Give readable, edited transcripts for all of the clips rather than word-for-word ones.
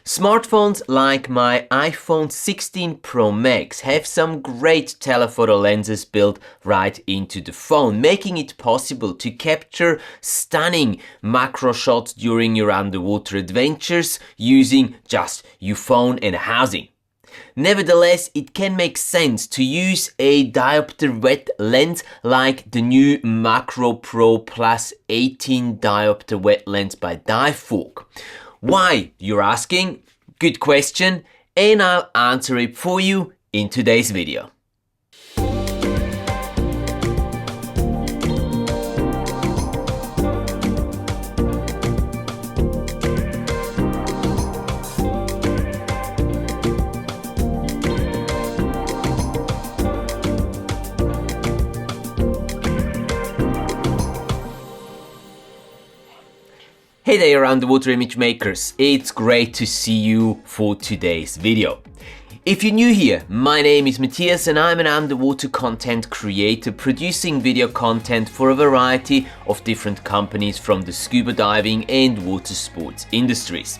Smartphones like my iPhone 16 Pro Max have some great telephoto lenses built right into the phone, making it possible to capture stunning macro shots during your underwater adventures using just your phone and housing. Nevertheless, it can make sense to use a Diopter Wet Lens like the new Macro Pro Plus 18 Diopter Wet Lens by Divevolk. Why, you're asking? Good question, and I'll answer it for you in today's video. Hey there, underwater image makers, it's great to see you for today's video. If you're new here, my name is Matthias and I'm an underwater content creator producing video content for a variety of different companies from the scuba diving and water sports industries.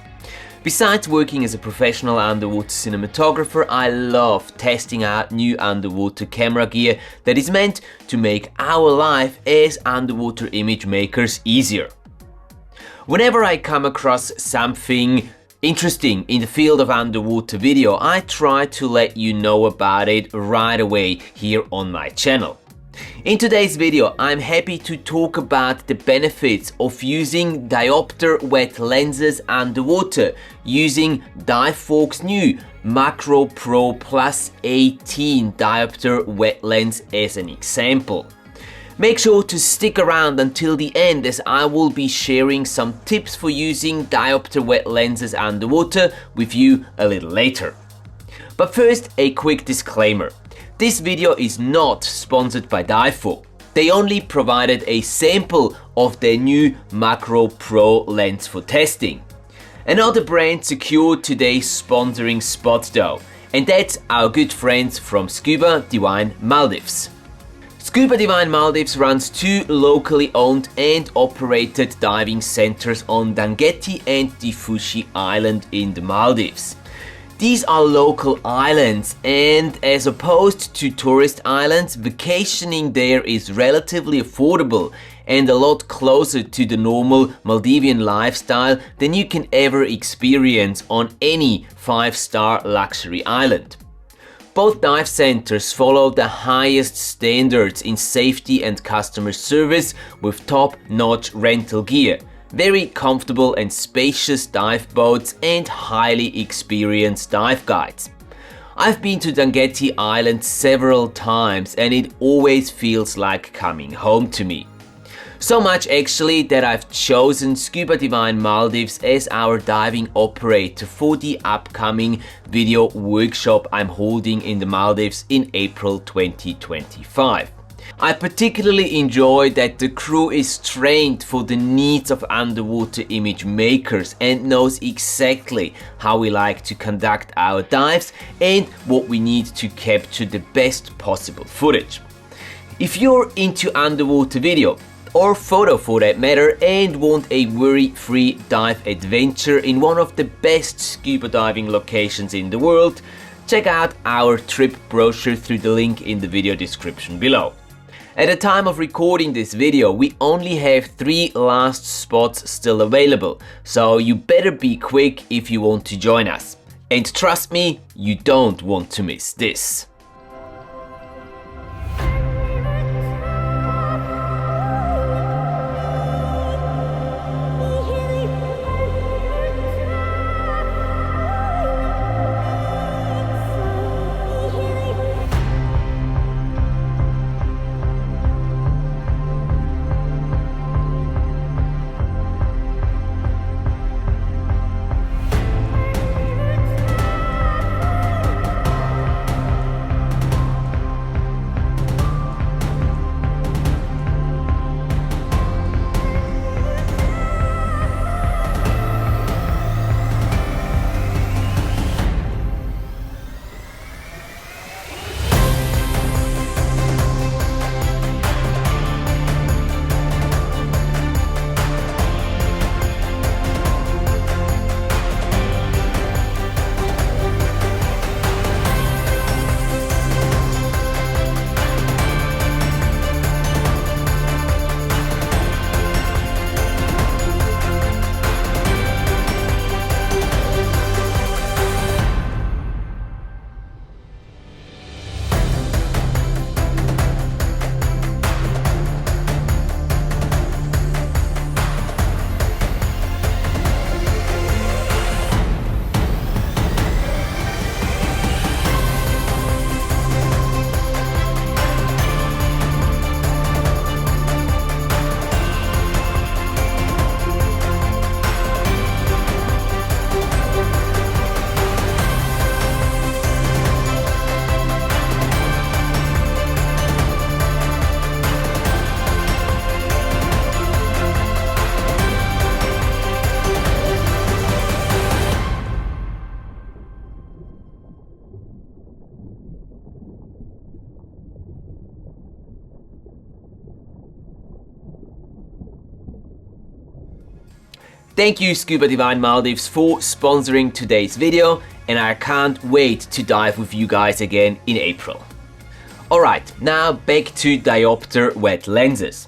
Besides working as a professional underwater cinematographer, I love testing out new underwater camera gear that is meant to make our life as underwater image makers easier. Whenever I come across something interesting in the field of underwater video, I try to let you know about it right away here on my channel. In today's video, I'm happy to talk about the benefits of using Diopter Wet Lenses underwater using Divevolk's new Macro Pro Plus 18 Diopter Wet Lens as an example. Make sure to stick around until the end as I will be sharing some tips for using Diopter Wet Lenses underwater with you a little later. But first, a quick disclaimer. This video is not sponsored by Divevolk. They only provided a sample of their new Macro Pro lens for testing. Another brand secured today's sponsoring spot though, and that's our good friends from Scuba Divine Maldives. Scuba Divine Maldives runs two locally owned and operated diving centers on Dangeti and Difushi Island in the Maldives. These are local islands, and as opposed to tourist islands, vacationing there is relatively affordable and a lot closer to the normal Maldivian lifestyle than you can ever experience on any 5-star luxury island. Both dive centers follow the highest standards in safety and customer service with top-notch rental gear, very comfortable and spacious dive boats and highly experienced dive guides. I've been to Dangeti Island several times and it always feels like coming home to me. So much actually that I've chosen Scuba Divine Maldives as our diving operator for the upcoming video workshop I'm holding in the Maldives in April 2025. I particularly enjoy that the crew is trained for the needs of underwater image makers and knows exactly how we like to conduct our dives and what we need to capture the best possible footage. If you're into underwater video, or photo for that matter, and want a worry-free dive adventure in one of the best scuba diving locations in the world, check out our trip brochure through the link in the video description below. At the time of recording this video, we only have 3 last spots still available, so you better be quick if you want to join us. And trust me, you don't want to miss this. Thank you Scuba Divine Maldives for sponsoring today's video, and I can't wait to dive with you guys again in April. Alright, now back to Diopter Wet Lenses.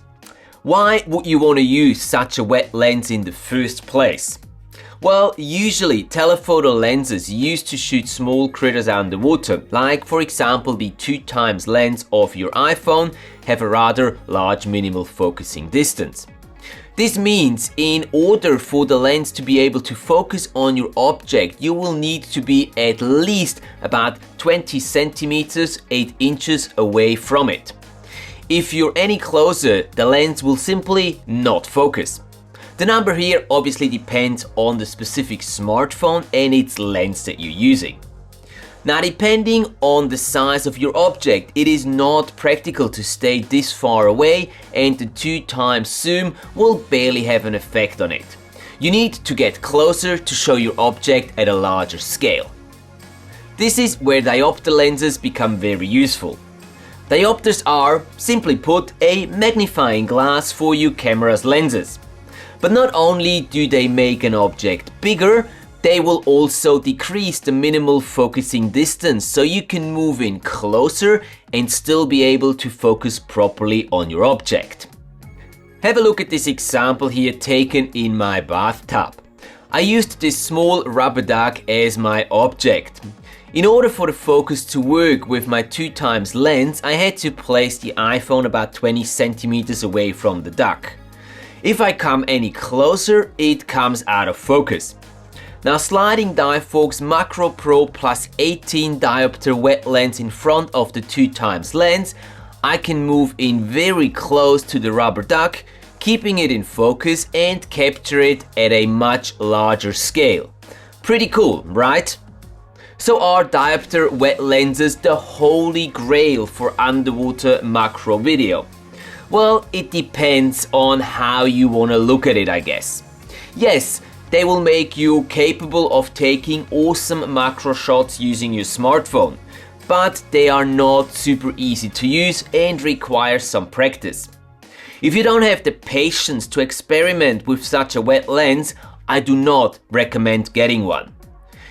Why would you want to use such a wet lens in the first place? Well, usually telephoto lenses used to shoot small critters underwater, like for example the 2x lens of your iPhone, have a rather large minimal focusing distance. This means in order for the lens to be able to focus on your object, you will need to be at least about 20 centimeters, 8 inches away from it. If you're any closer, the lens will simply not focus. The number here obviously depends on the specific smartphone and its lens that you're using. Now, depending on the size of your object, it is not practical to stay this far away, and the 2x zoom will barely have an effect on it. You need to get closer to show your object at a larger scale. This is where diopter lenses become very useful. Diopters are, simply put, a magnifying glass for your camera's lenses. But not only do they make an object bigger, they will also decrease the minimal focusing distance, so you can move in closer and still be able to focus properly on your object. Have a look at this example here taken in my bathtub. I used this small rubber duck as my object. In order for the focus to work with my 2x lens, I had to place the iPhone about 20 centimeters away from the duck. If I come any closer, it comes out of focus. Now, sliding Divevolk Macro Pro plus 18 diopter wet lens in front of the 2x lens, I can move in very close to the rubber duck, keeping it in focus and capture it at a much larger scale. Pretty cool, right? So are diopter wet lenses the holy grail for underwater macro video? Well, it depends on how you want to look at it, I guess. Yes, they will make you capable of taking awesome macro shots using your smartphone, but they are not super easy to use and require some practice. If you don't have the patience to experiment with such a wet lens, I do not recommend getting one.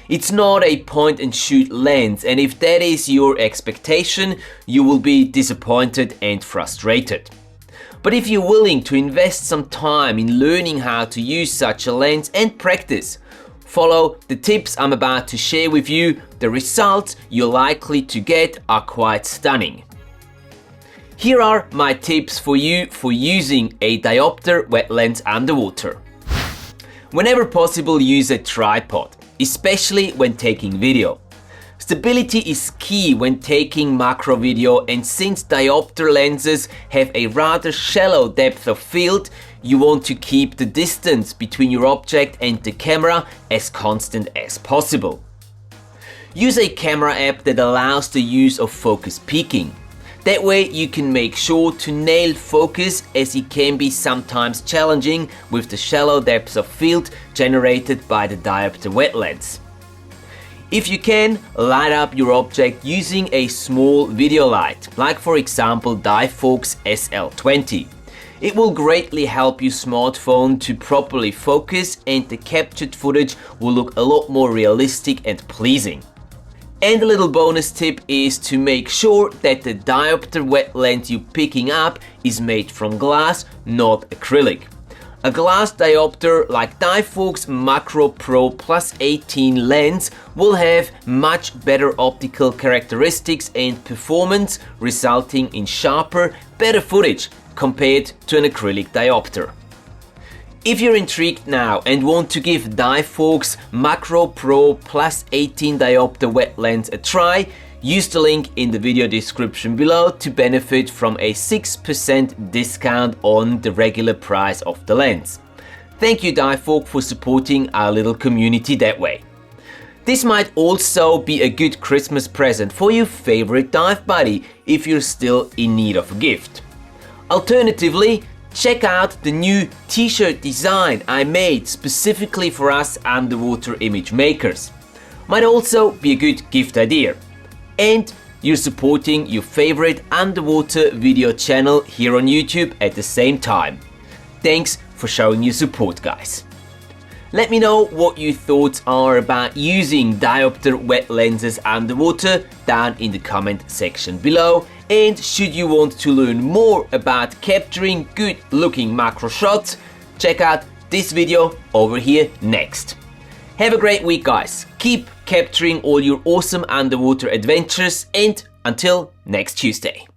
It's not a point and shoot lens, and if that is your expectation, you will be disappointed and frustrated. But if you're willing to invest some time in learning how to use such a lens and practice, follow the tips I'm about to share with you, the results you're likely to get are quite stunning. Here are my tips for you for using a diopter wet lens underwater. Whenever possible, use a tripod, especially when taking video. Stability is key when taking macro video, and since diopter lenses have a rather shallow depth of field, you want to keep the distance between your object and the camera as constant as possible. Use a camera app that allows the use of focus peaking. That way you can make sure to nail focus, as it can be sometimes challenging with the shallow depths of field generated by the diopter wet lens. If you can, light up your object using a small video light, like for example Divevolk's SL20. It will greatly help your smartphone to properly focus, and the captured footage will look a lot more realistic and pleasing. And a little bonus tip is to make sure that the diopter wet lens you're picking up is made from glass, not acrylic. A glass diopter like Divevolk Macro Pro plus 18 lens will have much better optical characteristics and performance, resulting in sharper, better footage compared to an acrylic diopter. If you're intrigued now and want to give Divevolk Macro Pro plus 18 diopter wet lens a try, use the link in the video description below to benefit from a 6% discount on the regular price of the lens. Thank you Divevolk for supporting our little community that way. This might also be a good Christmas present for your favorite dive buddy if you're still in need of a gift. Alternatively, check out the new t-shirt design I made specifically for us underwater image makers. Might also be a good gift idea. And you're supporting your favorite underwater video channel here on YouTube at the same time. Thanks for showing your support, guys. Let me know what your thoughts are about using diopter wet lenses underwater down in the comment section below. And should you want to learn more about capturing good looking macro shots, check out this video over here next. Have a great week, guys. Keep capturing all your awesome underwater adventures, and until next Tuesday.